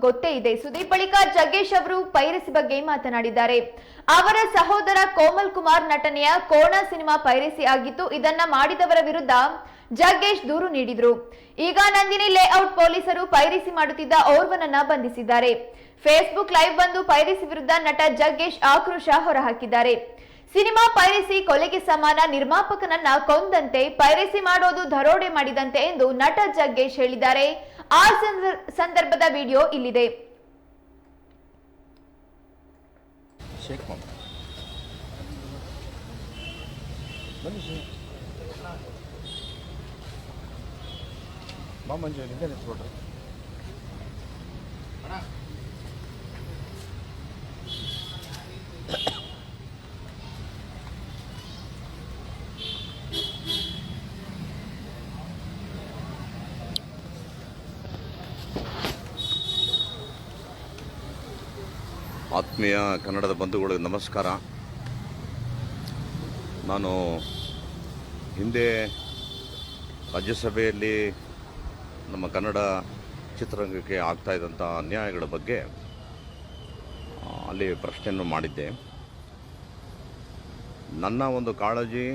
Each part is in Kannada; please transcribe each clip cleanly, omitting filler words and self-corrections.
ಗೊತ್ತೇ ಇದೆ. ಸುದೀಪ್ ಬಳಿಕ ಜಗ್ಗೇಶ್ ಅವರು ಪೈರಸಿ ಬಗ್ಗೆ ಮಾತನಾಡಿದ್ದಾರೆ. ಅವರ ಸಹೋದರ ಕೋಮಲ್ ಕುಮಾರ್ ನಟನೆಯ ಕೋಣ ಸಿನಿಮಾ ಪೈರಸಿ ಆಗಿತ್ತು. ಇದನ್ನ ಮಾಡಿದವರ ವಿರುದ್ಧ ಜಗ್ಗೇಶ್ ದೂರು ನೀಡಿದ್ರು. ಈಗ ನಂದಿನಿ ಲೇಔಟ್ ಪೊಲೀಸರು ಪೈರಸಿ ಮಾಡುತ್ತಿದ್ದ ಓರ್ವನನ್ನ ಬಂಧಿಸಿದ್ದಾರೆ. ಫೇಸ್ಬುಕ್ ಲೈವ್ ಬಂದು ಪೈರಸಿ ವಿರುದ್ಧ ನಟ ಜಗ್ಗೇಶ್ ಆಕ್ರೋಶ ಹೊರಹಾಕಿದ್ದಾರೆ. ಸಿನಿಮಾ ಪೈರಸಿ ಕೊಲೆಗೆ ಸಮಾನ, ನಿರ್ಮಾಪಕನನ್ನ ಕೊಂದಂತೆ, ಪೈರಸಿ ಮಾಡೋದು ದರೋಡೆ ಮಾಡಿದಂತೆ ಎಂದು ನಟ ಜಗ್ಗೇಶ್ ಹೇಳಿದ್ದಾರೆ. ಆ ಸಂದರ್ಭದ ವಿಡಿಯೋ ಇಲ್ಲಿದೆ. ಆತ್ಮೀಯ ಕನ್ನಡದ ಬಂಧುಗಳಿಗೆ ನಮಸ್ಕಾರ. ನಾನು ಹಿಂದೆ ರಾಜ್ಯಸಭೆಯಲ್ಲಿ ನಮ್ಮ ಕನ್ನಡ ಚಿತ್ರರಂಗಕ್ಕೆ ಆಗ್ತಾ ಇದ್ದಂಥ ಅನ್ಯಾಯಗಳ ಬಗ್ಗೆ ಅಲ್ಲಿ ಪ್ರಶ್ನೆಯನ್ನು ಮಾಡಿದ್ದೆ. ನನ್ನ ಒಂದು ಕಾಳಜಿ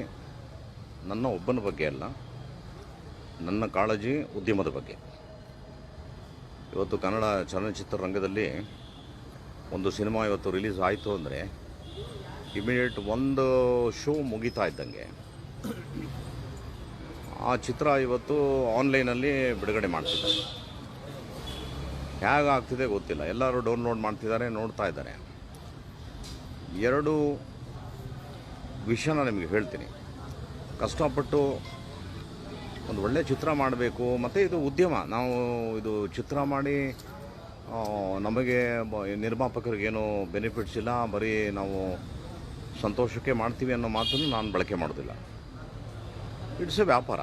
ನನ್ನ ಒಬ್ಬನ ಬಗ್ಗೆ ಅಲ್ಲ, ನನ್ನ ಕಾಳಜಿ ಉದ್ಯಮದ ಬಗ್ಗೆ. ಇವತ್ತು ಕನ್ನಡ ಚಲನಚಿತ್ರರಂಗದಲ್ಲಿ ಒಂದು ಸಿನಿಮಾ ಇವತ್ತು ರಿಲೀಸ್ ಆಯಿತು ಅಂದರೆ ಇಮಿಡಿಯೇಟ್ ಒಂದು ಶೋ ಮುಗಿತಾ ಇದ್ದಂಗೆ ಆ ಚಿತ್ರ ಇವತ್ತು ಆನ್ಲೈನಲ್ಲಿ ಬಿಡುಗಡೆ ಮಾಡ್ತಿದ್ದಾರೆ. ಹೇಗೆ ಆಗ್ತಿದೆ ಗೊತ್ತಿಲ್ಲ, ಎಲ್ಲರೂ ಡೌನ್ಲೋಡ್ ಮಾಡ್ತಿದ್ದಾರೆ, ನೋಡ್ತಾ ಇದ್ದಾರೆ. ಎರಡು ವಿಷಯನ ನಿಮಗೆ ಹೇಳ್ತೀನಿ. ಕಷ್ಟಪಟ್ಟು ಒಂದು ಒಳ್ಳೆಯ ಚಿತ್ರ ಮಾಡಬೇಕು, ಮತ್ತು ಇದು ಉದ್ಯಮ. ನಾವು ಇದು ಚಿತ್ರ ಮಾಡಿ ನಮಗೆ ನಿರ್ಮಾಪಕರಿಗೇನು ಬೆನಿಫಿಟ್ಸ್ ಇಲ್ಲ, ಬರೀ ನಾವು ಸಂತೋಷಕ್ಕೆ ಮಾಡ್ತೀವಿ ಅನ್ನೋ ಮಾತನ್ನು ನಾನು ಬಳಕೆ ಮಾಡೋದಿಲ್ಲ. ಇಟ್ಸ್ ಎ ವ್ಯಾಪಾರ.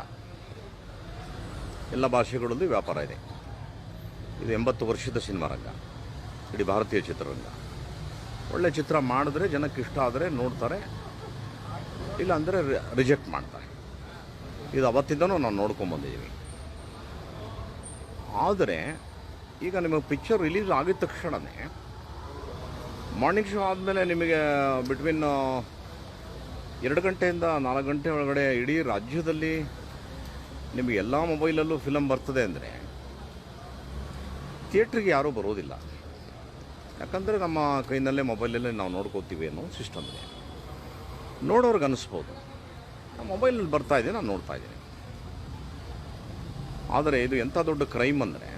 ಎಲ್ಲ ಭಾಷೆಗಳಲ್ಲೂ ವ್ಯಾಪಾರ ಇದೆ. ಇದು 80 ವರ್ಷದ ಸಿನಿಮಾ ರಂಗ, ಇಡೀ ಭಾರತೀಯ ಚಿತ್ರರಂಗ. ಒಳ್ಳೆ ಚಿತ್ರ ಮಾಡಿದ್ರೆ ಜನಕ್ಕೆ ಇಷ್ಟ ಆದರೆ ನೋಡ್ತಾರೆ, ಇಲ್ಲ ಅಂದರೆ ರಿಜೆಕ್ಟ್ ಮಾಡ್ತಾರೆ. ಇದು ಅವತ್ತಿಂದನೂ ನಾವು ನೋಡ್ಕೊಂಬಂದಿದ್ದೀವಿ. ಆದರೆ ಈಗ ನಿಮಗೆ ಪಿಕ್ಚರ್ ರಿಲೀಸ್ ಆಗಿದ ತಕ್ಷಣವೇ ಮಾರ್ನಿಂಗ್ ಶೋ ಆದಮೇಲೆ ನಿಮಗೆ ಬಿಟ್ವೀನ್ 2 ಗಂಟೆಯಿಂದ 4 ಗಂಟೆ ಒಳಗಡೆ ಇಡೀ ರಾಜ್ಯದಲ್ಲಿ ನಿಮಗೆ ಎಲ್ಲ ಮೊಬೈಲಲ್ಲೂ ಫಿಲಮ್ ಬರ್ತದೆ ಅಂದರೆ ಥಿಯೇಟ್ರಿಗೆ ಯಾರೂ ಬರೋದಿಲ್ಲ. ಯಾಕಂದರೆ ನಮ್ಮ ಕೈನಲ್ಲೇ ಮೊಬೈಲಲ್ಲೇ ನಾವು ನೋಡ್ಕೋತೀವಿ ಅನ್ನೋ ಸಿಸ್ಟಮ್ ಇದೆ. ನೋಡೋರ್ಗೆ ಅನ್ನಿಸ್ಬೋದು ನಮ್ಮ ಮೊಬೈಲಲ್ಲಿ ಬರ್ತಾಯಿದೆ, ನಾನು ನೋಡ್ತಾ ಇದ್ದೀನಿ. ಆದರೆ ಇದು ಎಂಥ ದೊಡ್ಡ ಕ್ರೈಮ್ ಅಂದರೆ,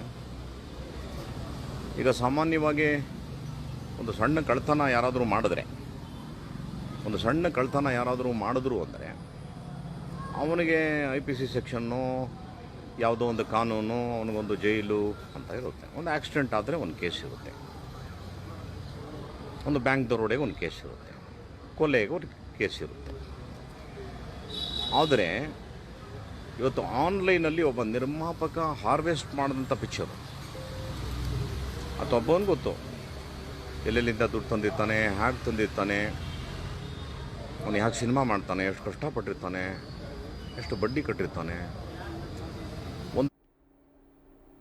ಈಗ ಸಾಮಾನ್ಯವಾಗಿ ಒಂದು ಸಣ್ಣ ಕಳ್ತನ ಯಾರಾದರೂ ಮಾಡಿದ್ರು ಅಂದರೆ ಅವನಿಗೆ IPC ಸೆಕ್ಷನ್ನು, ಯಾವುದೋ ಒಂದು ಕಾನೂನು, ಅವನಿಗೊಂದು ಜೈಲು ಅಂತ ಇರುತ್ತೆ. ಒಂದು ಆಕ್ಸಿಡೆಂಟ್ ಆದರೆ ಒಂದು ಕೇಸ್ ಇರುತ್ತೆ, ಒಂದು ಬ್ಯಾಂಕ್ ದರೋಡೆಗೆ ಒಂದು ಕೇಸ್ ಇರುತ್ತೆ, ಕೊಲೆಗೆ ಒಂದು ಕೇಸ್ ಇರುತ್ತೆ. ಆದರೆ ಇವತ್ತು ಆನ್ಲೈನಲ್ಲಿ ಒಬ್ಬ ನಿರ್ಮಾಪಕ ಹಾರ್ವೆಸ್ಟ್ ಮಾಡಿದಂಥ ಪಿಕ್ಚರು, ಅಥವಾ ಒಬ್ಬನಿಗೆ ಗೊತ್ತು ಎಲ್ಲೆಲ್ಲಿಂದ ದುಡ್ಡು ತಂದಿರ್ತಾನೆ, ಹ್ಯಾಗೆ ತಂದಿರ್ತಾನೆ, ಅವನು ಹ್ಯಾಗೆ ಸಿನಿಮಾ ಮಾಡ್ತಾನೆ, ಎಷ್ಟು ಕಷ್ಟಪಟ್ಟಿರ್ತಾನೆ, ಎಷ್ಟು ಬಡ್ಡಿ ಕಟ್ಟಿರ್ತಾನೆ,